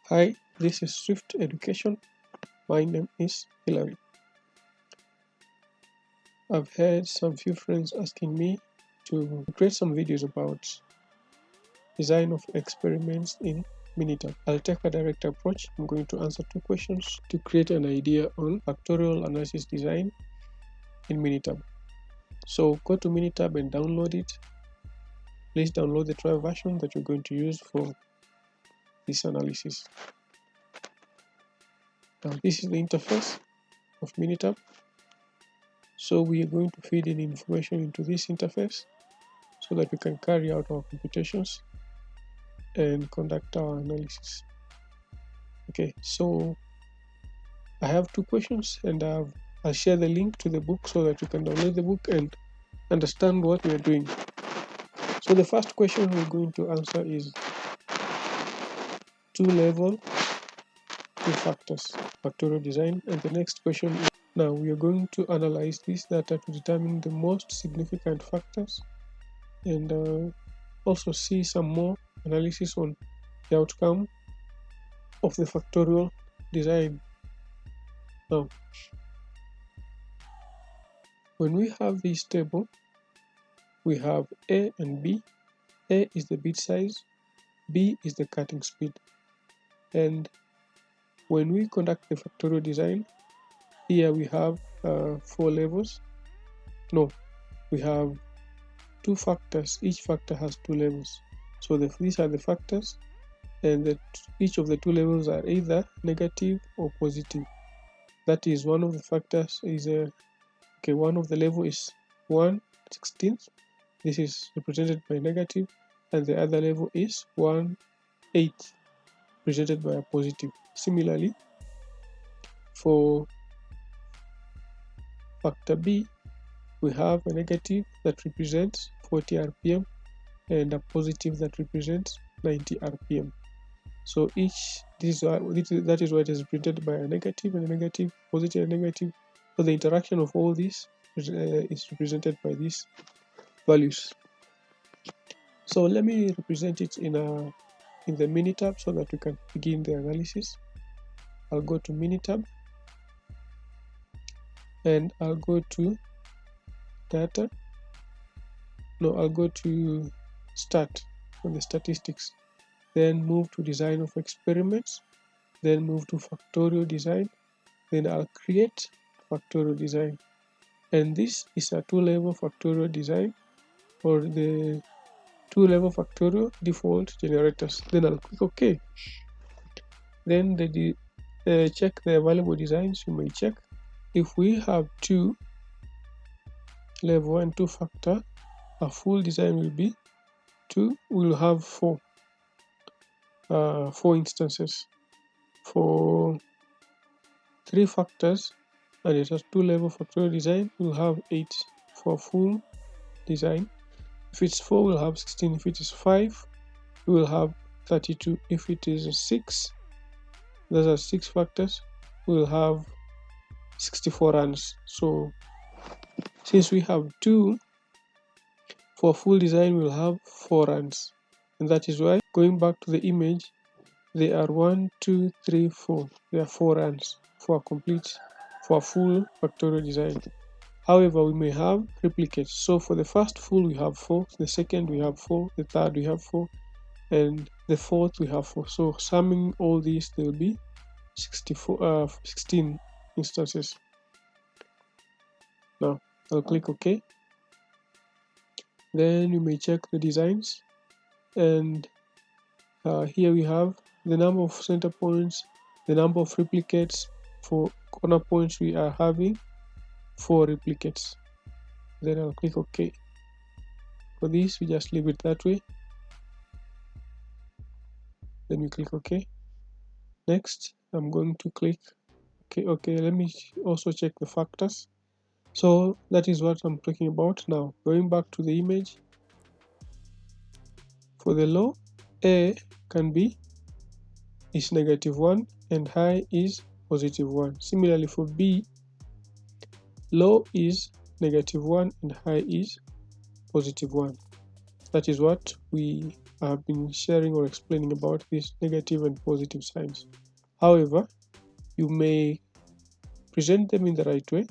Hi, this is Swift Education. My name is Hilary. I've had some few friends asking me to create some videos about design of experiments in Minitab. I'll take a direct approach. I'm going to answer two questions to create an idea on factorial analysis design in Minitab. So go to Minitab and download it. Please download the trial version that you're going to use for this analysis. Now this is the interface of Minitab. So we are going to feed in information into this interface so that we can carry out our computations and conduct our analysis. Okay, so I have two questions, and I'll share the link to the book so that you can download the book and understand what we are doing. So the first question we're going to answer is two-level, two factors, factorial design. And the next question is, now we are going to analyze this data to determine the most significant factors and also see some more analysis on the outcome of the factorial design. Now, when we have this table, we have A and B. A is the bit size, B is the cutting speed. And when we conduct the factorial design, here we have 4 levels. No, we have 2 factors. Each factor has 2 levels. So these are the factors, and each of the 2 levels are either negative or positive. That is, one of the factors is one of the level is 1/16. This is represented by negative, and the other level is 1/8, represented by a positive. Similarly, for factor B, we have a negative that represents 40 rpm and a positive that represents 90 rpm. So that is what is represented by a negative and a negative, positive and negative. So the interaction of all these is represented by these values. So let me represent it in the Minitab so that we can begin the analysis. I'll go to Minitab and I'll go to data. No, I'll go to start on the statistics, then move to design of experiments, then move to factorial design, then I'll create factorial design. And this is a 2-level factorial design, or the 2-level factorial default generators. Then I'll click OK. Then check the available designs. You may check. If we have 2 level and 2 factor, a full design will be 2. We'll have 4 instances. For 3 factors and it has 2-level factorial design, we'll have 8 for full design. If it's 4, we'll have 16. If it is 5, we will have 32. If it is 6, those are 6 factors, we will have 64 runs. So since we have 2 for full design, we'll have 4 runs, and that is why, going back to the image, they are 1, 2, 3, 4. There are 4 runs for a full factorial design. However, we may have replicates. So for the first full we have 4, the second we have 4, the third we have 4, and the fourth we have 4. So summing all these, there will be 16 instances. Now I'll click OK. Then you may check the designs, and here we have the number of center points, the number of replicates. For corner points, we are having 4 replicates. Then I'll click OK. For this, we just leave it that way. Then we click OK. Next, I'm going to click OK. Let me also check the factors. So that is what I'm talking about. Now, going back to the image, for the low, A can be is -1 and high is +1. Similarly for B, low is -1 and high is +1. That is what we I have been sharing or explaining about these negative and positive signs. However, you may present them in the right way.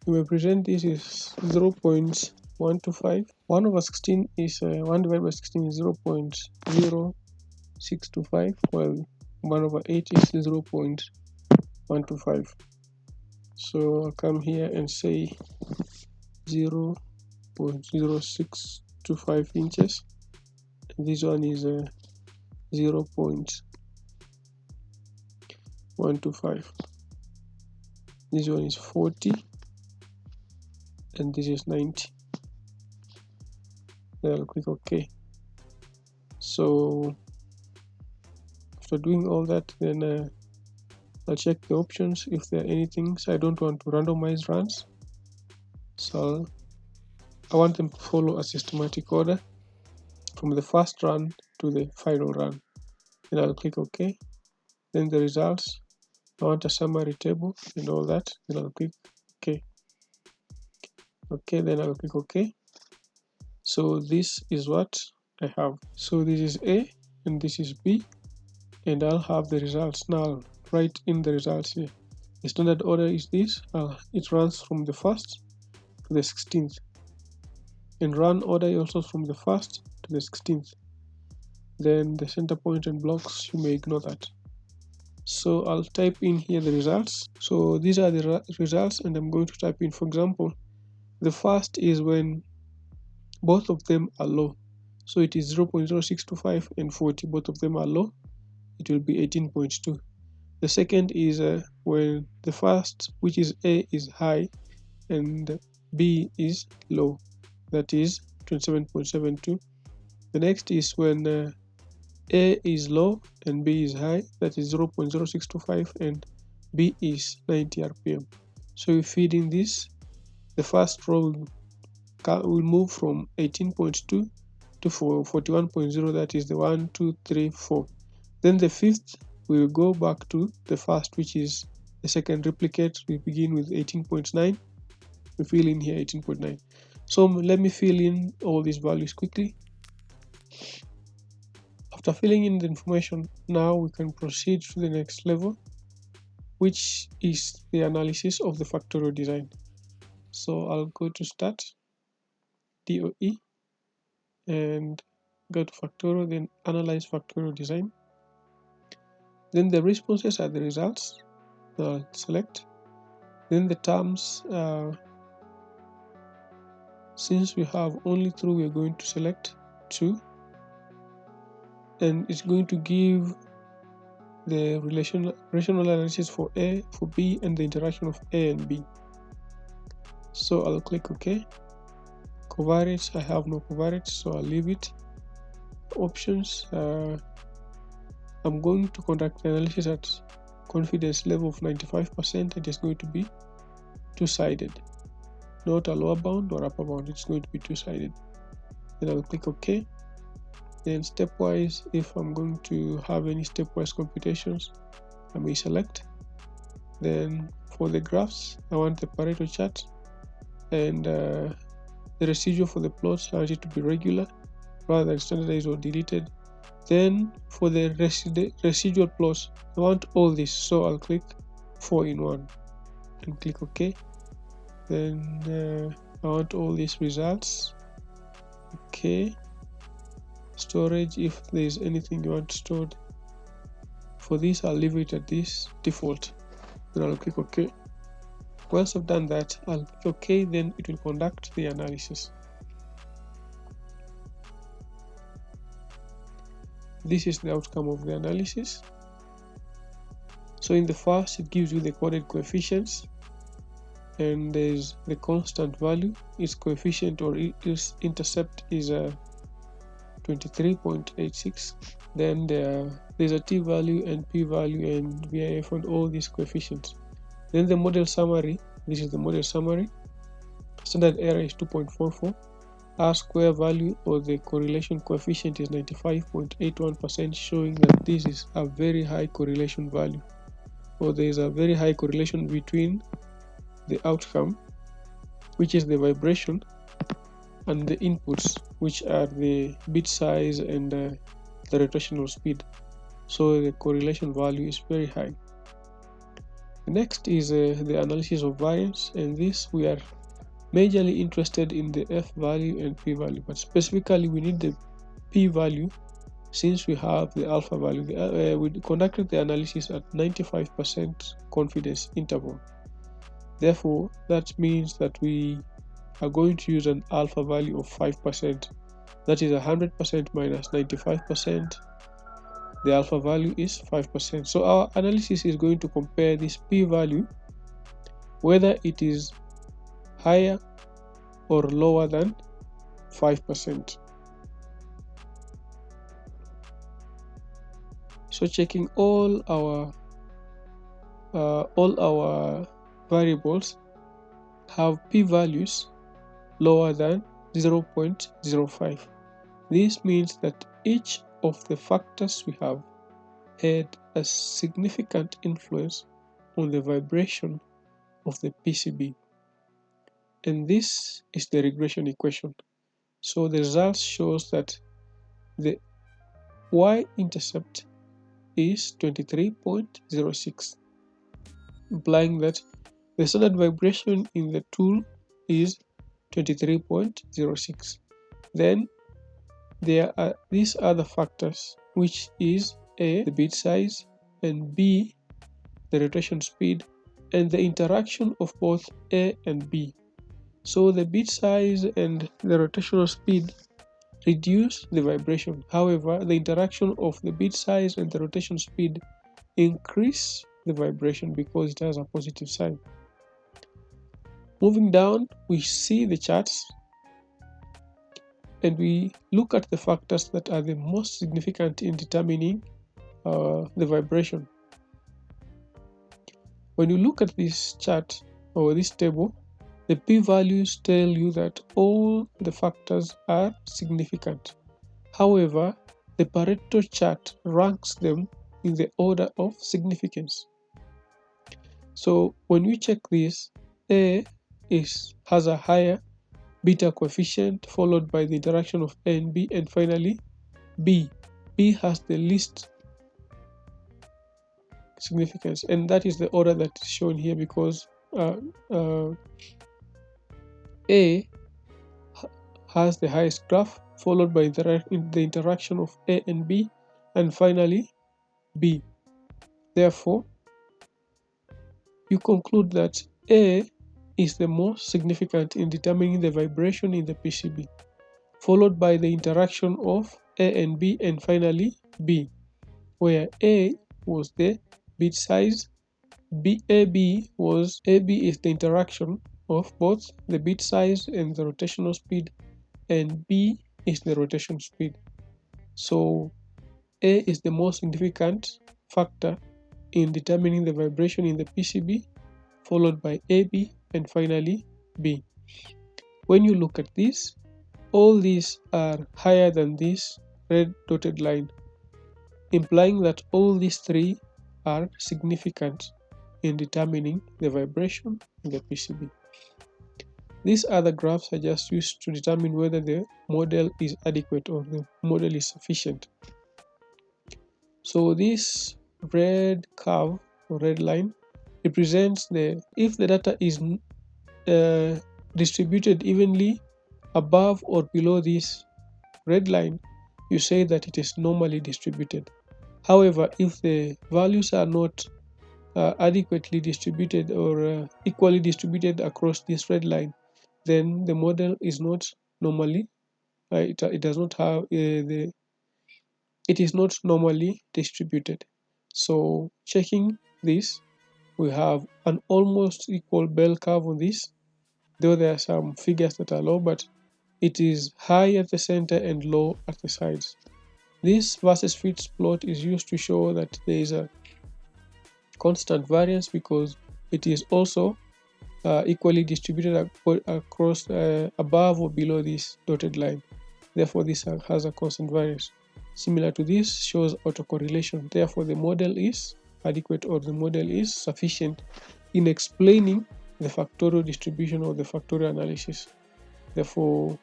You may present this as 0.125. 1 over 16 is 1 divided by 16 is 0.0625, while 1 over 8 is 0.125. So I'll come here and say 0.0625 inches. And this one is 0.125. This one is 40, and this is 90. Then I'll click OK. So after doing all that, then I'll check the options if there are anything. So I don't want to randomize runs, so I want them to follow a systematic order from the first run to the final run. Then I'll click OK. Then the results, I want a summary table and all that. Then I'll click OK. Okay, then I'll click OK. So this is what I have. So this is A and this is B, and I'll have the results. Now I'll write in the results here. The standard order is this. It runs from the 1st to the 16th. And run order also from the 1st to the 16th. Then the center point and blocks, you may ignore that. So I'll type in here the results. So these are the results, and I'm going to type in, for example, the first is when both of them are low. So it is 0.0625 and 40, both of them are low. It will be 18.2. The second is when the first, which is A, is high and B is low, that is 27.72. The next is when A is low and B is high, that is 0.0625 and B is 90 RPM. So you feed in this, the first row will move from 18.2 to 41.0, that is the 1, 2, 3, 4. Then the fifth, we will go back to the first, which is the second replicate. We begin with 18.9. We fill in here 18.9. So let me fill in all these values quickly. After filling in the information, now we can proceed to the next level, which is the analysis of the factorial design. So I'll go to Start, DOE, and go to Factorial, then Analyze Factorial Design. Then the responses are the results. I'll select. Then the terms, since we have only 3, we're going to select 2. And it's going to give the relational analysis for A, for B, and the interaction of A and B. So I'll click OK. Covariates, I have no covariates, so I'll leave it. Options, I'm going to conduct the analysis at confidence level of 95%. It is going to be two-sided, not a lower bound or upper bound. It's going to be two-sided. Then I'll click OK. Then stepwise, if I'm going to have any stepwise computations, I may select. Then for the graphs, I want the Pareto chart, and the residual for the plots, I want it to be regular rather than standardized or deleted. Then for the residual plots, I want all this, so I'll click 4-in-1 and click OK. Then I want all these results. Okay. Storage, if there is anything you want stored. For this, I'll leave it at this default. Then I'll click OK. Once I've done that, I'll click OK, then it will conduct the analysis. This is the outcome of the analysis. So in the first, it gives you the coded coefficients, and there's the constant value. Its coefficient or its intercept is 23.86. Then there's a t-value and p-value and VIF and all these coefficients. Then the model summary, this is the model summary. Standard error is 2.44. R-square value or the correlation coefficient is 95.81%, showing that this is a very high correlation value, or there is a very high correlation between the outcome, which is the vibration, and the inputs, which are the bit size and the rotational speed. So the correlation value is very high. Next is the analysis of variance, and this we are majorly interested in the f value and p value, but specifically we need the p value since we have the alpha value. We conducted the analysis at 95% confidence interval. Therefore, that means that we are going to use an alpha value of 5%. That is 100% minus 95%. The alpha value is 5%. So our analysis is going to compare this p value, whether it is higher or lower than 5%. So checking all our variables have p-values lower than 0.05. This means that each of the factors we have had a significant influence on the vibration of the PCB. And this is the regression equation. So the results shows that the y-intercept is 23.06, implying that the standard vibration in the tool is 23.06. Then there are these other factors, which is A, the bit size, and B, the rotation speed, and the interaction of both A and B. So the bit size and the rotational speed reduce the vibration. However, the interaction of the bit size and the rotation speed increase the vibration because it has a positive sign. Moving down, we see the charts and we look at the factors that are the most significant in determining the vibration. When you look at this chart or this table, the p-values tell you that all the factors are significant. However, the Pareto chart ranks them in the order of significance. So when we check this, A has a higher beta coefficient, followed by the interaction of A and B, and finally B. B has the least significance, and that is the order that is shown here because A has the highest graph, followed by the interaction of A and B, and finally B. Therefore, you conclude that A is the most significant in determining the vibration in the PCB, followed by the interaction of A and B, and finally B, where A was the bit size, AB is the interaction of both the bit size and the rotational speed, and B is the rotation speed. So A is the most significant factor in determining the vibration in the PCB, followed by AB, and finally B. When you look at this, all these are higher than this red dotted line, implying that all these three are significant in determining the vibration in the PCB. These other graphs are just used to determine whether the model is adequate or the model is sufficient. So this red curve or red line represents if the data is distributed evenly above or below this red line, you say that it is normally distributed. However, if the values are not adequately distributed or equally distributed across this red line, then the model is not normally it is not normally distributed. So checking this, we have an almost equal bell curve on this, though there are some figures that are low, but it is high at the center and low at the sides. This versus fits plot is used to show that there is a constant variance because it is also equally distributed across above or below this dotted line. Therefore, this has a constant variance. Similar to this shows autocorrelation. Therefore, the model is adequate or the model is sufficient in explaining the factorial distribution or the factorial analysis. Therefore,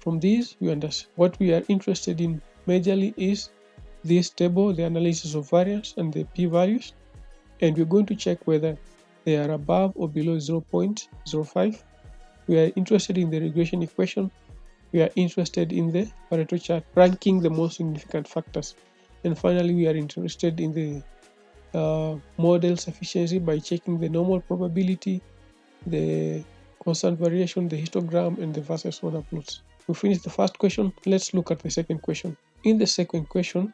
From these, we understand what we are interested in majorly is this table, the analysis of variance and the p-values, and we're going to check whether they are above or below 0.05. We are interested in the regression equation. We are interested in the Pareto chart, ranking the most significant factors. And finally, we are interested in the model sufficiency by checking the normal probability, the constant variation, the histogram, and the versus order plots. We finished the first question. Let's look at the second question. In the second question,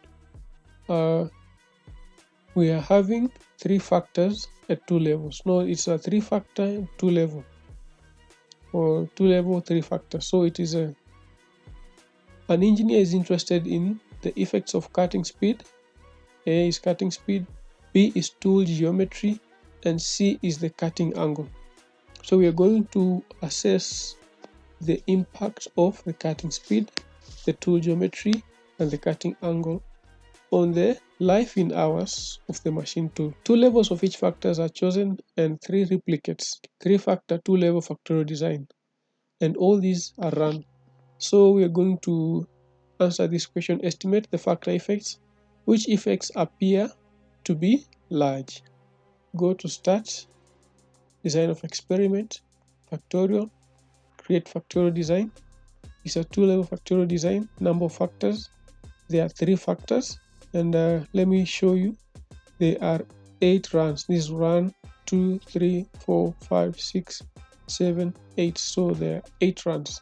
we are having three factors at two levels. No, it's a three factor, two level, or two level, three factors. So it is an engineer is interested in the effects of cutting speed. A is cutting speed, B is tool geometry, and C is the cutting angle. So we are going to assess the impact of the cutting speed, the tool geometry, and the cutting angle on the life in hours of the machine tool. Two levels of each factors are chosen and three replicates, three-factor, two-level factorial design, and all these are run. So we are going to answer this question, estimate the factor effects, which effects appear to be large. Go to start, design of experiment, factorial, create factorial design. It's a two-level factorial design, number of factors. There are three factors, and let me show you. There are 8 runs. This is 1, 2, 3, 4, 5, 6, 7, 8. So there are 8 runs.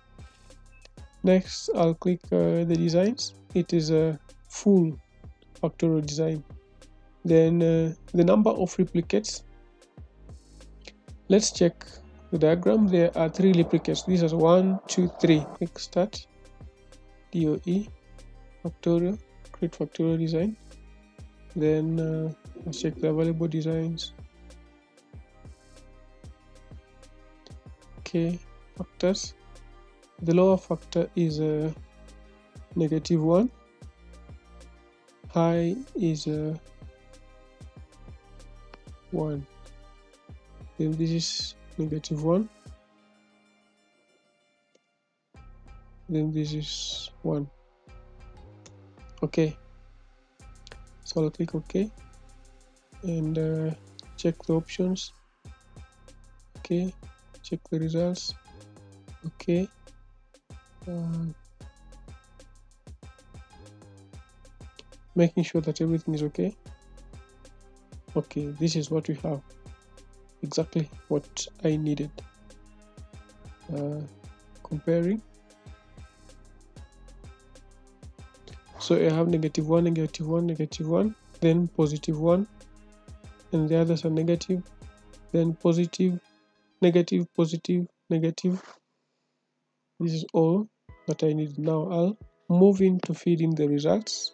Next, I'll click the designs. It is a full factorial design. Then the number of replicates. Let's check the diagram. There are 3 replicates. These are 1, 2, 3. Click start, DOE, factorial, create factorial design. Then let's check the available designs. Okay, factors. The lower factor is -1. High is 1. Then this is -1. Then this is 1. Okay. So I'll click OK and check the options. Okay, check the results. Okay. Making sure that everything is okay. Okay, this is what we have. Exactly what I needed. Comparing. So I have -1, -1, -1, then +1, and the others are negative, then positive, negative, positive, negative. This is all that I need. Now I'll move in to feed in the results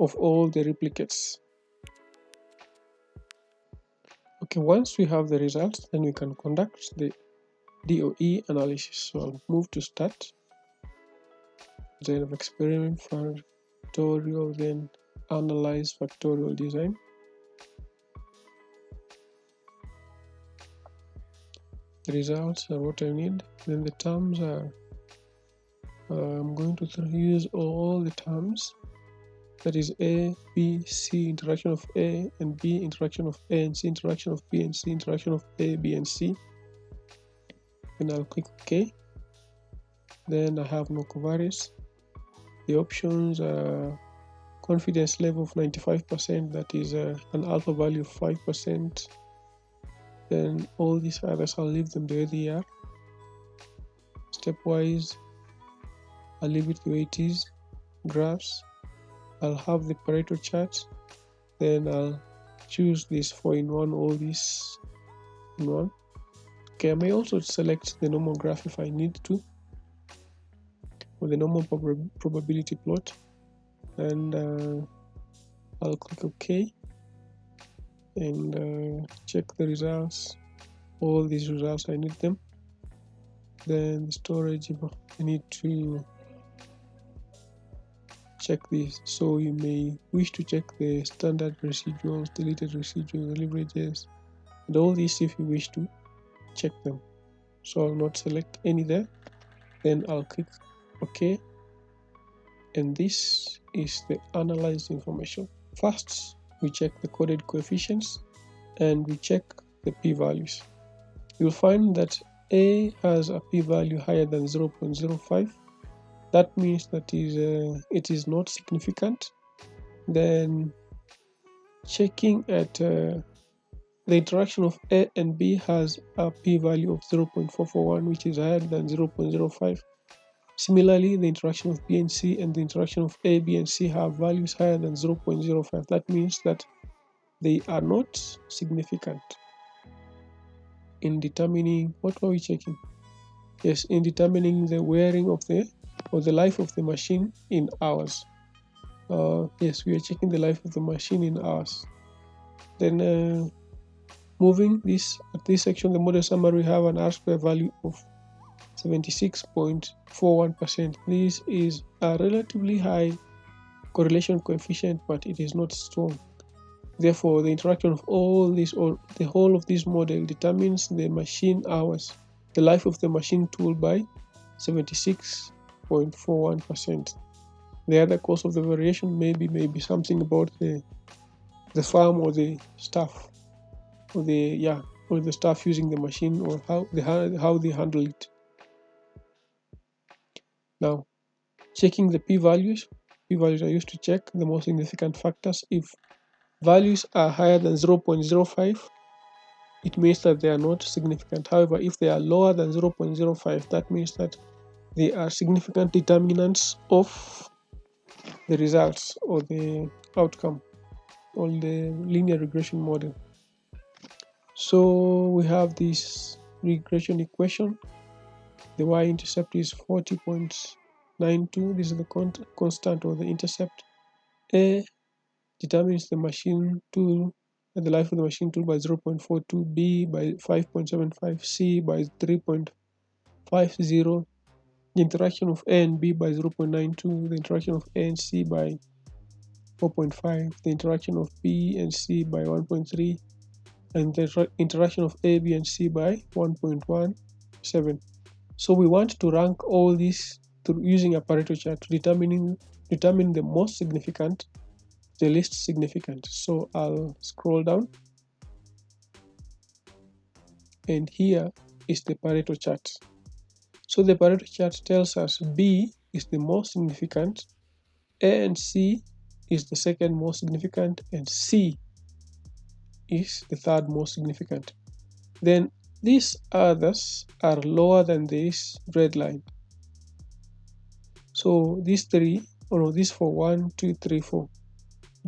of all the replicates. Okay, once we have the results, then we can conduct the DOE analysis. So I'll move to start, design of experiment, factorial, then analyze factorial design. The results are what I need. Then the terms are, I'm going to use all the terms. That is A, B, C, interaction of A and B, interaction of A and C, interaction of B and C, interaction of A, B and C. Then I'll click OK. Then I have no covariance. The options are confidence level of 95%, that is an alpha value of 5%. Then all these others, I'll leave them the way they are. Stepwise, I'll leave it the way it is. Graphs, I'll have the Pareto chart. Then I'll choose this 4-in-1, all this in one. Okay, I may also select the normal graph if I need to, or the normal probability plot, and I'll click OK and check the results. All these results, I need them. Then the storage, I need to check this. So you may wish to check the standard residuals, deleted residuals, leverages, and all these if you wish to check them. So I'll not select any there. Then I'll click Okay, and this is the analyzed information. First, we check the coded coefficients and we check the p-values. You'll find that A has a p-value higher than 0.05. That means that it is not significant. Then checking at the interaction of A and B has a p-value of 0.441, which is higher than 0.05. Similarly, the interaction of B and C and the interaction of A, B, and C have values higher than 0.05. That means that they are not significant. In determining, what were we checking? Yes, in determining the wearing of the life of the machine in hours. Yes, we are checking the life of the machine in hours. Then moving this at this section, the model summary, we have an R-square value of 76.41%. This is a relatively high correlation coefficient, but it is not strong. Therefore, the interaction of all this, or the whole of this model, determines the machine hours, the life of the machine tool, by 76.41%. The other cause of the variation may be something about the farm or the staff, or the staff using the machine, or how they handle it. Now, checking the p-values. P-values are used to check the most significant factors. If values are higher than 0.05, it means that they are not significant. However, if they are lower than 0.05, that means that they are significant determinants of the results or the outcome on the linear regression model. So we have this regression equation. The y-intercept is 40.92. This is the constant, or the intercept. A determines the machine tool, the life of the machine tool, by 0.42, B by 5.75, C by 3.50, the interaction of A and B by 0.92, the interaction of A and C by 4.5, the interaction of B and C by 1.3, and the interaction of A, B, and C by 1.17. So we want to rank all these using a Pareto chart to determine the most significant, the least significant. So I'll scroll down, and here is the Pareto chart. So the Pareto chart tells us B is the most significant, A and C is the second most significant, and C is the third most significant. Then these others are lower than this red line. So these three, these 4, 1, 2, 3, 4,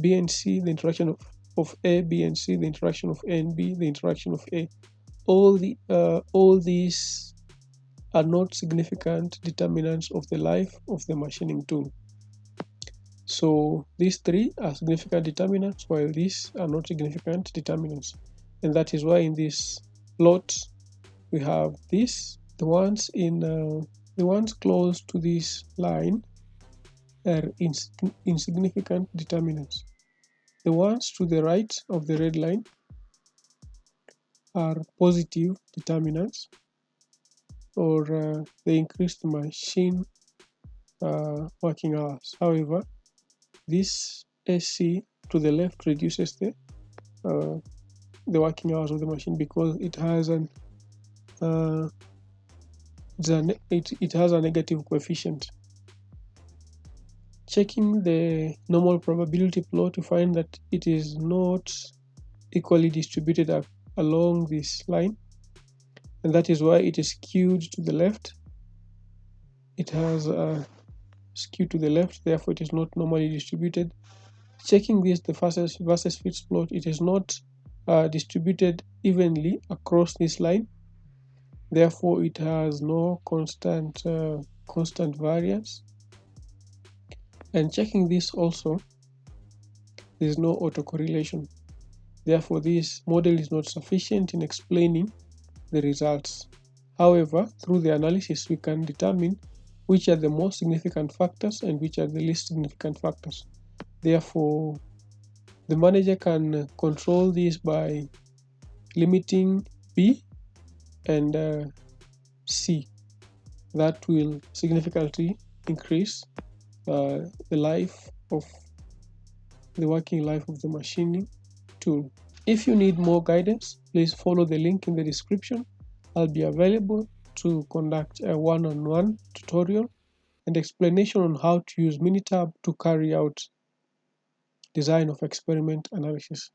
B and C, the interaction of A, B, and C, the interaction of A and B, the interaction of A. All these are not significant determinants of the life of the machining tool. So these three are significant determinants, while these are not significant determinants. And that is why in this plot we have this. The ones close to this line are insignificant determinants. The ones to the right of the red line are positive determinants, or they increase the machine working hours. However, this SC to the left reduces the working hours of the machine, because it has it has a negative coefficient. Checking the normal probability plot, to find that it is not equally distributed along this line, and that is why it is skewed to the left. It has a skew to the left, therefore it is not normally distributed. Checking this, the versus fits plot, it is not distributed evenly across this line, therefore it has no constant variance. And checking this also, there is no autocorrelation, therefore this model is not sufficient in explaining the results. However, through the analysis we can determine which are the most significant factors and which are the least significant factors. Therefore, the manager can control this by limiting B and C. That will significantly increase the working life of the machining tool. If you need more guidance, please follow the link in the description. I'll be available to conduct a one-on-one tutorial and explanation on how to use Minitab to carry out design of experiment analysis.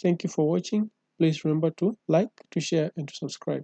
Thank you for watching. Please remember to like, to share, and to subscribe.